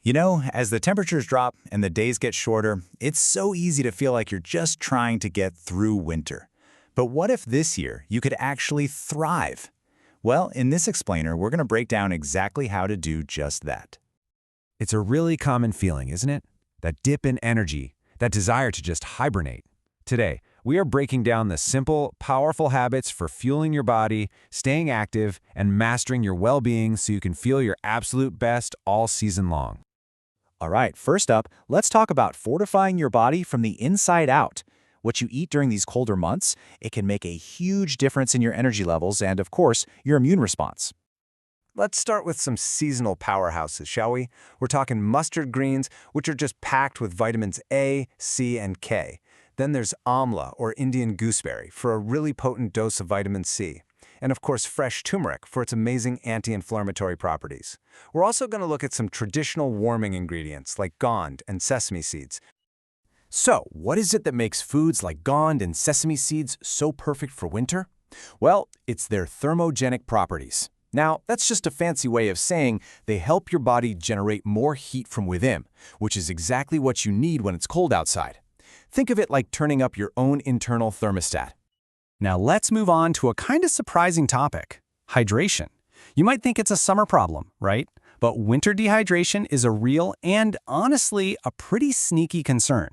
You know, as the temperatures drop and the days get shorter, it's so easy to feel like you're just trying to get through winter. But what if this year you could actually thrive? Well, in this explainer, we're going to break down exactly how to do just that. It's a really common feeling, isn't it? That dip in energy, that desire to just hibernate. Today, we are breaking down the simple, powerful habits for fueling your body, staying active, and mastering your well-being so you can feel your absolute best all season long. All right, first up, let's talk about fortifying your body from the inside out. What you eat during these colder months, it can make a huge difference in your energy levels and, of course, your immune response. Let's start with some seasonal powerhouses, shall we? We're talking mustard greens, which are just packed with vitamins A, C, and K. Then there's amla, or Indian gooseberry, for a really potent dose of vitamin C. And of course, fresh turmeric for its amazing anti-inflammatory properties. We're also going to look at some traditional warming ingredients like gond and sesame seeds. So, what is it that makes foods like gond and sesame seeds so perfect for winter? Well, it's their thermogenic properties. Now, that's just a fancy way of saying they help your body generate more heat from within, which is exactly what you need when it's cold outside. Think of it like turning up your own internal thermostat. Now let's move on to a kind of surprising topic, hydration. You might think it's a summer problem, right? But winter dehydration is a real and, honestly, a pretty sneaky concern.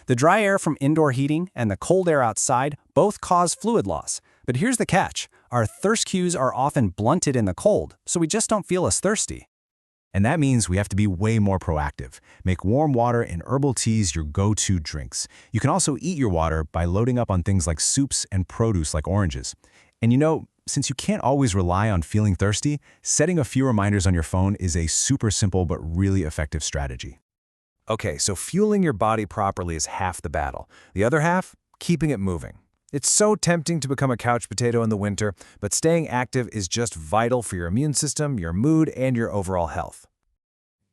The dry air from indoor heating and the cold air outside both cause fluid loss. But here's the catch. Our thirst cues are often blunted in the cold, so we just don't feel as thirsty. And that means we have to be way more proactive. Make warm water and herbal teas your go-to drinks. You can also eat your water by loading up on things like soups and produce like oranges. And you know, since you can't always rely on feeling thirsty, setting a few reminders on your phone is a super simple but really effective strategy. Okay, so fueling your body properly is half the battle. The other half, keeping it moving. It's so tempting to become a couch potato in the winter, but staying active is just vital for your immune system, your mood, and your overall health.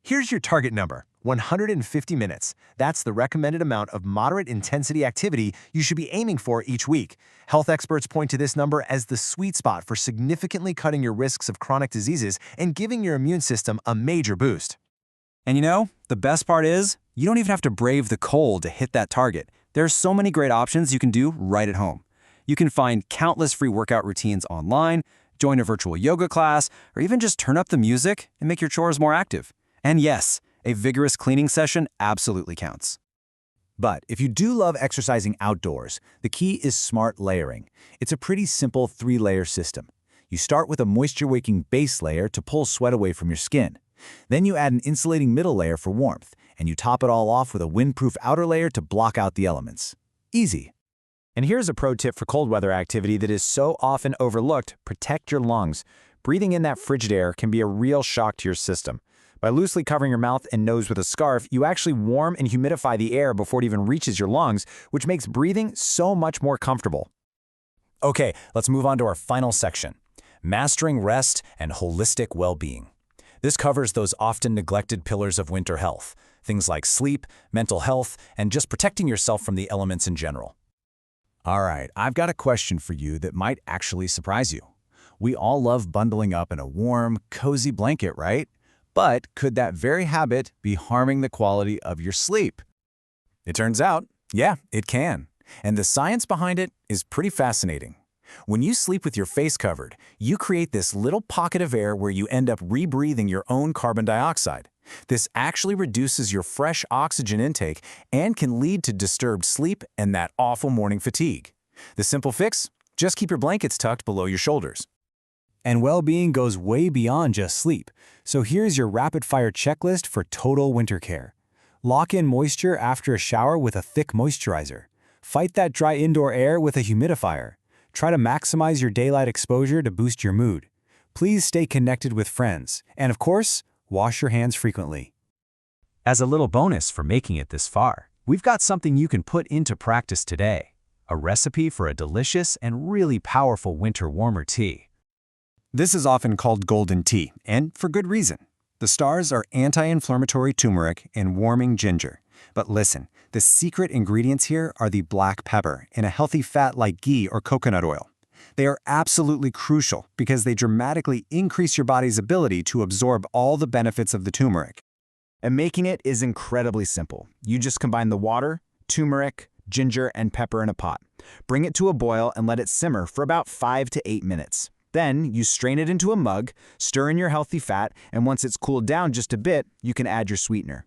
Here's your target number, 150 minutes. That's the recommended amount of moderate intensity activity you should be aiming for each week. Health experts point to this number as the sweet spot for significantly cutting your risks of chronic diseases and giving your immune system a major boost. And you know, the best part is, you don't even have to brave the cold to hit that target. There are so many great options you can do right at home. You can find countless free workout routines online, join a virtual yoga class, or even just turn up the music and make your chores more active. And yes, a vigorous cleaning session absolutely counts. But if you do love exercising outdoors, the key is smart layering. It's a pretty simple 3-layer system. You start with a moisture-wicking base layer to pull sweat away from your skin. Then you add an insulating middle layer for warmth, and you top it all off with a windproof outer layer to block out the elements. Easy. And here's a pro tip for cold weather activity that is so often overlooked: protect your lungs. Breathing in that frigid air can be a real shock to your system. By loosely covering your mouth and nose with a scarf, you actually warm and humidify the air before it even reaches your lungs, which makes breathing so much more comfortable. Okay, let's move on to our final section: mastering rest and holistic well-being. This covers those often neglected pillars of winter health, things like sleep, mental health, and just protecting yourself from the elements in general. All right, I've got a question for you that might actually surprise you. We all love bundling up in a warm, cozy blanket, right? But could that very habit be harming the quality of your sleep? It turns out, yeah, it can. And the science behind it is pretty fascinating. When you sleep with your face covered, you create this little pocket of air where you end up rebreathing your own carbon dioxide. This actually reduces your fresh oxygen intake and can lead to disturbed sleep and that awful morning fatigue. The simple fix? Just keep your blankets tucked below your shoulders. And well-being goes way beyond just sleep. So here's your rapid-fire checklist for total winter care. Lock in moisture after a shower with a thick moisturizer. Fight that dry indoor air with a humidifier. Try to maximize your daylight exposure to boost your mood. Please stay connected with friends. And of course, wash your hands frequently. As a little bonus for making it this far, we've got something you can put into practice today: a recipe for a delicious and really powerful winter warmer tea. This is often called golden tea, and for good reason. The stars are anti-inflammatory turmeric and warming ginger. But listen, the secret ingredients here are the black pepper and a healthy fat like ghee or coconut oil. They are absolutely crucial because they dramatically increase your body's ability to absorb all the benefits of the turmeric. And making it is incredibly simple. You just combine the water, turmeric, ginger, and pepper in a pot. Bring it to a boil and let it simmer for about 5 to 8 minutes. Then you strain it into a mug, stir in your healthy fat, and once it's cooled down just a bit, you can add your sweetener.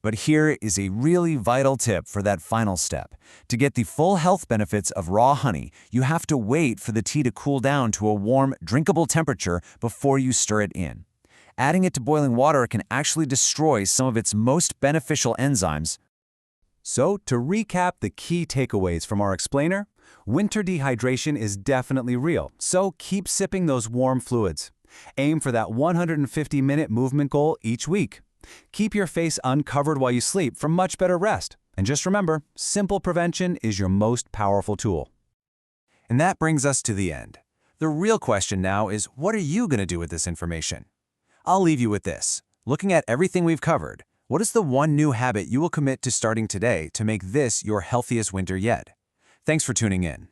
But here is a really vital tip for that final step. To get the full health benefits of raw honey, you have to wait for the tea to cool down to a warm, drinkable temperature before you stir it in. Adding it to boiling water can actually destroy some of its most beneficial enzymes. So, to recap the key takeaways from our explainer, winter dehydration is definitely real, so keep sipping those warm fluids. Aim for that 150-minute movement goal each week. Keep your face uncovered while you sleep for much better rest. And just remember, simple prevention is your most powerful tool. And that brings us to the end. The real question now is, what are you going to do with this information? I'll leave you with this. Looking at everything we've covered, what is the one new habit you will commit to starting today to make this your healthiest winter yet? Thanks for tuning in.